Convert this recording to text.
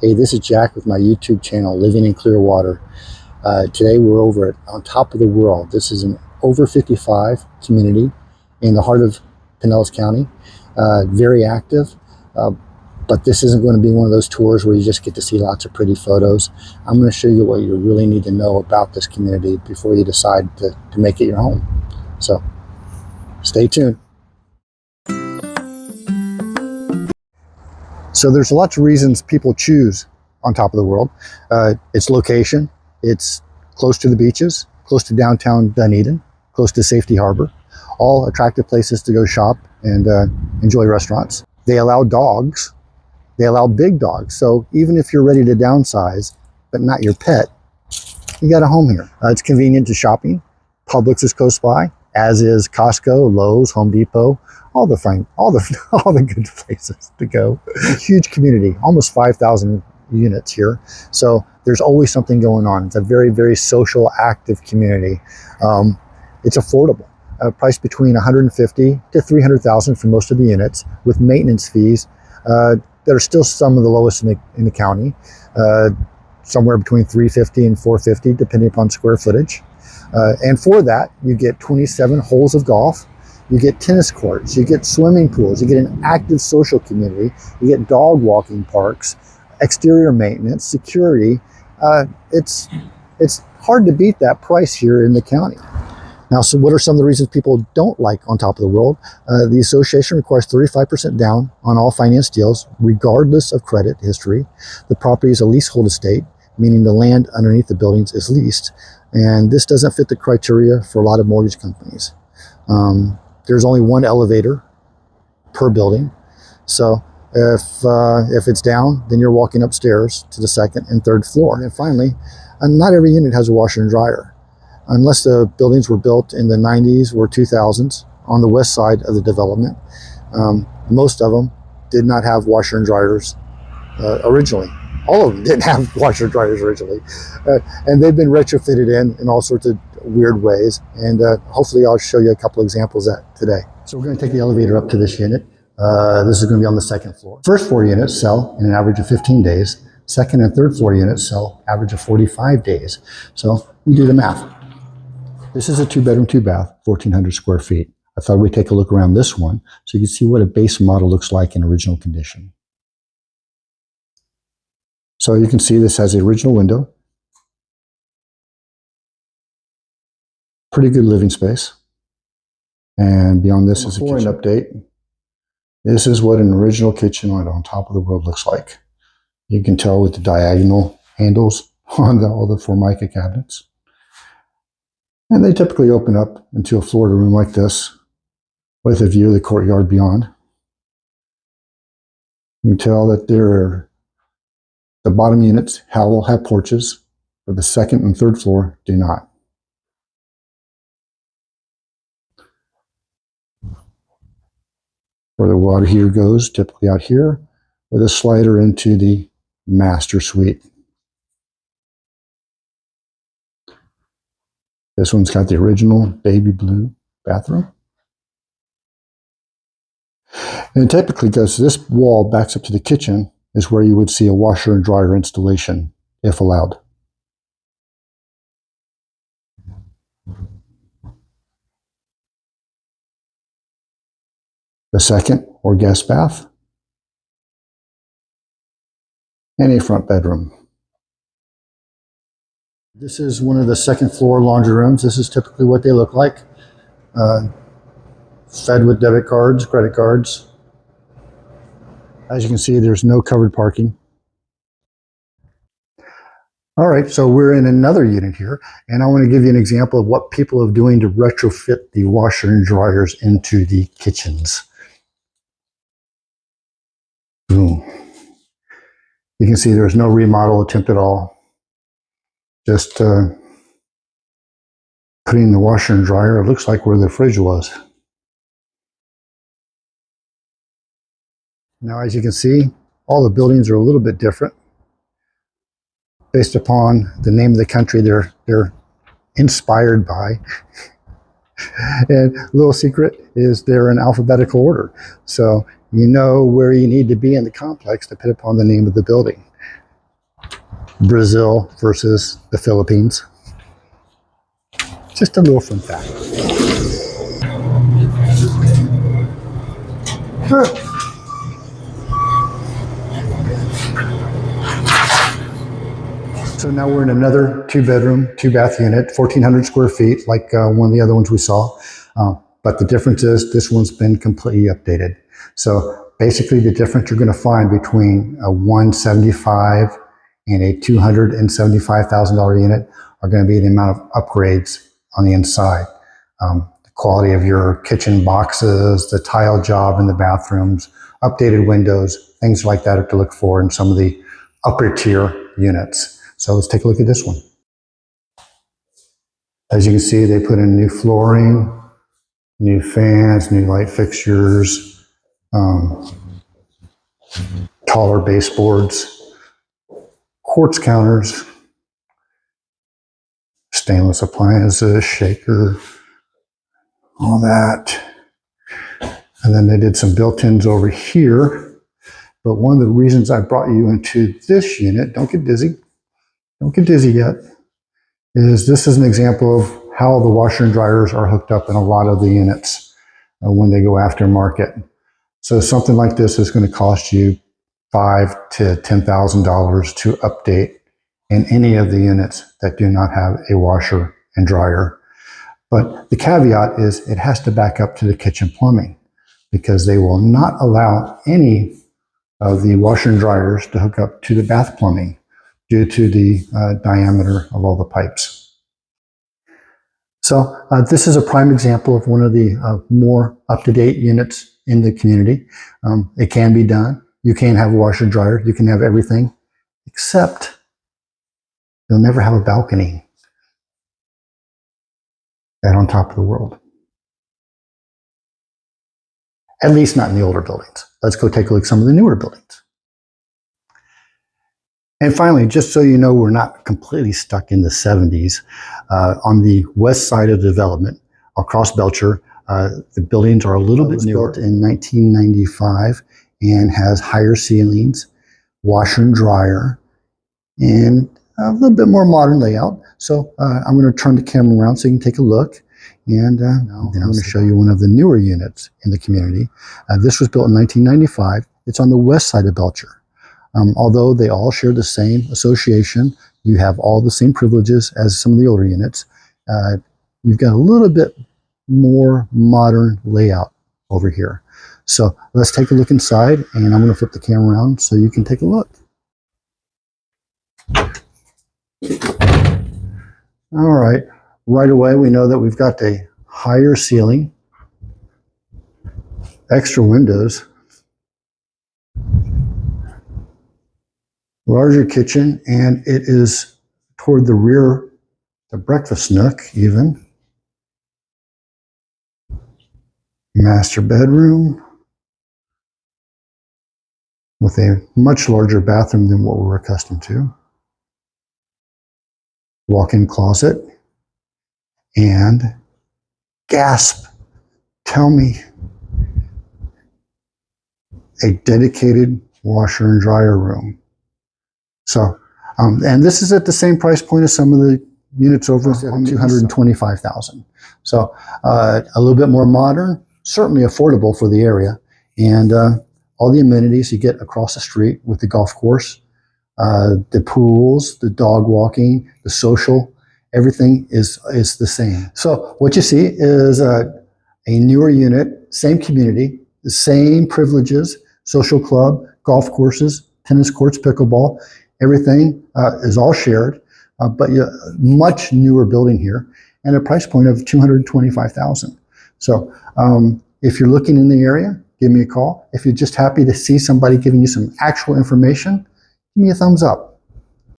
Hey, this is Jack with my YouTube channel, Living in Clearwater. Today we're over on top of the world. This is an over 55 community in the heart of Pinellas County. Very active, but this isn't going to be one of those tours where you just get to see lots of pretty photos. I'm going to show you what you really need to know about this community before you decide to make it your home. So stay tuned. So there's lots of reasons people choose on top of the world. It's location, it's close to the beaches, close to downtown Dunedin, close to Safety Harbor, all attractive places to go shop and enjoy restaurants. They allow dogs, they allow big dogs. So even if you're ready to downsize, but not your pet, you got a home here. It's convenient to shopping. Publix is close by, as is Costco, Lowe's, Home Depot, all the good places to go. Huge community, almost 5,000 units here. So there's always something going on. It's a very, very social, active community. It's affordable. Priced between $150,000 to $300,000 for most of the units, with maintenance fees that are still some of the lowest in the county. Somewhere between $350 and $450, depending upon square footage. And for that, you get 27 holes of golf. You get tennis courts, you get swimming pools, you get an active social community, you get dog walking parks, exterior maintenance, security. It's hard to beat that price here in the county. Now, so what are some of the reasons people don't like on top of the world? The association requires 35% down on all finance deals, regardless of credit history. The property is a leasehold estate, meaning the land underneath the buildings is leased. And this doesn't fit the criteria for a lot of mortgage companies. There's only one elevator per building. So if it's down, then you're walking upstairs to the second and third floor. And then finally, not every unit has a washer and dryer. Unless the buildings were built in the 90s or 2000s on the west side of the development, most of them did not have washer and dryers originally. All of them didn't have washer and dryers originally. And they've been retrofitted in all sorts of weird ways. And hopefully I'll show you a couple examples of that today. So we're going to take the elevator up to this unit. This is going to be on the second floor. First floor units sell in an average of 15 days. Second and third floor units sell average of 45 days. So we do the math. This is a 2-bedroom, 2-bath, 1,400 square feet. I thought we'd take a look around this one so you can see what a base model looks like in original condition. So you can see this has the original window. Pretty good living space. And beyond this is a kitchen update. This is what an original kitchen on top of the world looks like. You can tell with the diagonal handles on all the Formica cabinets. And they typically open up into a Florida room like this with a view of the courtyard beyond. You can tell that the bottom units will have porches, but the second and third floor do not. Where the water heater goes, typically out here, with a slider into the master suite. This one's got the original baby blue bathroom. And typically, because this wall backs up to the kitchen, is where you would see a washer and dryer installation, if allowed. The second or guest bath, and a front bedroom. This is one of the second floor laundry rooms. This is typically what they look like. Fed with debit cards, credit cards. As you can see, there's no covered parking. All right, so we're in another unit here, and I want to give you an example of what people are doing to retrofit the washer and dryers into the kitchens. Boom. You can see there's no remodel attempt at all. Just putting the washer and dryer, it looks like where the fridge was. Now, as you can see, all the buildings are a little bit different based upon the name of the country they're inspired by. And a little secret is they're in alphabetical order. So you know where you need to be in the complex depending upon the name of the building. Brazil versus the Philippines. Just a little fun fact. So now we're in another 2-bedroom, 2-bath unit, 1,400 square feet, like one of the other ones we saw. But the difference is this one's been completely updated. So basically the difference you're going to find between a $175,000 and a $275,000 unit are going to be the amount of upgrades on the inside. The quality of your kitchen boxes, the tile job in the bathrooms, updated windows, things like that to look for in some of the upper tier units. So let's take a look at this one. As you can see, they put in new flooring, new fans, new light fixtures, taller baseboards, quartz counters, stainless appliances, shaker, all that. And then they did some built-ins over here. But one of the reasons I brought you into this unit, don't get dizzy yet, is this is an example of how the washer and dryers are hooked up in a lot of the units when they go aftermarket. So something like this is going to cost you $5,000 to $10,000 to update in any of the units that do not have a washer and dryer. But the caveat is it has to back up to the kitchen plumbing because they will not allow any of the washer and dryers to hook up to the bath plumbing due to the diameter of all the pipes. So this is a prime example of one of the more up-to-date units in the community. It can be done. You can have a washer and dryer. You can have everything, except you'll never have a balcony out on top of the world. At least not in the older buildings. Let's go take a look at some of the newer buildings. And finally, just so you know, we're not completely stuck in the 70s. On the west side of the development, across Belcher, the buildings are a little bit newer. Built in 1995 and has higher ceilings, washer and dryer, and a little bit more modern layout. So I'm going to turn the camera around so you can take a look. And now I'm going to show you one of the newer units in the community. This was built in 1995. It's on the west side of Belcher. Although they all share the same association, you have all the same privileges as some of the older units. You've got a little bit more modern layout over here. So let's take a look inside, and I'm going to flip the camera around so you can take a look. All right, right away we know that we've got a higher ceiling, extra windows, larger kitchen, and it is toward the rear, the breakfast nook even. Master bedroom with a much larger bathroom than what we're accustomed to. Walk-in closet, and gasp, tell me, a dedicated washer and dryer room. So, and this is at the same price point as some of the units over on $225,000. So a little bit more modern, certainly affordable for the area, and all the amenities you get across the street with the golf course, the pools, the dog walking, the social, everything is the same. So what you see is a newer unit, same community, the same privileges, social club, golf courses, tennis courts, pickleball. Everything is all shared, but much newer building here, and a price point of $225,000. So if you're looking in the area, give me a call. If you're just happy to see somebody giving you some actual information, give me a thumbs up.